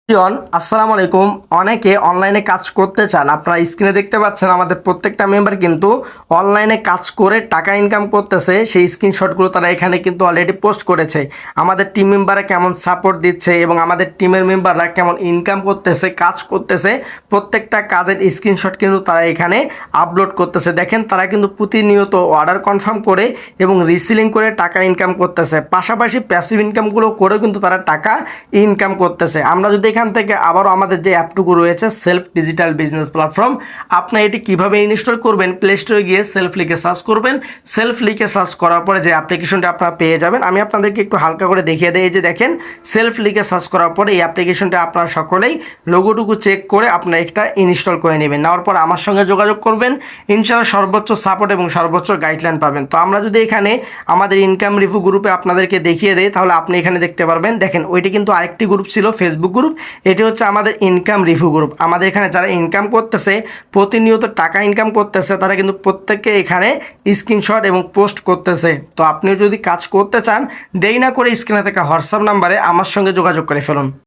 আসসালামু আলাইকুম। অনেকে অনলাইনে কাজ করতে চান। আপনারা স্ক্রিনে দেখতে পাচ্ছেন আমাদের প্রত্যেকটা মেম্বার কিন্তু অনলাইনে কাজ করে টাকা ইনকাম করতেছে। সেই স্ক্রিনশটগুলো তারা এখানে কিন্তু অলরেডি পোস্ট করেছে। আমাদের টিম মেম্বাররা কেমন সাপোর্ট দিচ্ছে এবং আমাদের টিমের মেম্বাররা কেমন ইনকাম করতেছে, কাজ করতেছে, প্রত্যেকটা কাজের স্ক্রিনশট কিন্তু তারা এখানে আপলোড করতেছে। দেখেন তারা কিন্তু প্রতিনিয়ত অর্ডার কনফার্ম করে এবং রিসিলিং করে টাকা ইনকাম করতেছে। পাশাপাশি প্যাসিভ ইনকামগুলো করেও কিন্তু তারা টাকা ইনকাম করতেছে। আমরা যদি এখান থেকে আবারও আমাদের যে অ্যাপটুকু রয়েছে সেলফ ডিজিটাল বিজনেস প্ল্যাটফর্ম, আপনি এটি কিভাবে ইনস্টল করবেন, প্লে স্টোরে গিয়ে সেলফ লিখে সার্চ করবেন। সেলফ লিখে সার্চ করার পরে যে অ্যাপ্লিকেশনটা আপনারা পেয়ে যাবেন, আমি আপনাদেরকে একটু হালকা করে দেখিয়ে দিই। এই যে দেখেন সেলফ লিখে সার্চ করার পরে এই অ্যাপ্লিকেশনটা আপনারা সকলেই লোগোটুকু চেক করে আপনারা একটা ইনস্টল করে নেবেন। নেওয়ার পর আমার সঙ্গে যোগাযোগ করবেন, ইনশাআল্লাহ সর্বোচ্চ সাপোর্ট এবং সর্বোচ্চ গাইডলাইন পাবেন। তো আমরা যদি এখানে আমাদের ইনকাম রিভিউ গ্রুপে আপনাদেরকে দেখিয়ে দেই, তাহলে আপনি এখানে দেখতে পারবেন। দেখেন ওইটি কিন্তু আরেকটি গ্রুপ ছিল, ফেসবুক গ্রুপ। এটি হচ্ছে আমাদের ইনকাম রিভিউ গ্রুপ। আমাদের এখানে যারা ইনকাম করতেছে, প্রতিনিয়ত টাকা ইনকাম করতেছে, তারা কিন্তু প্রত্যেককে এখানে স্ক্রিনশট এবং পোস্ট করতেছে। তো আপনিও যদি কাজ করতে চান, দেরি না করে স্ক্রিনে থাকা হোয়াটসঅ্যাপ নাম্বারে আমার সঙ্গে যোগাযোগ করে ফেলুন।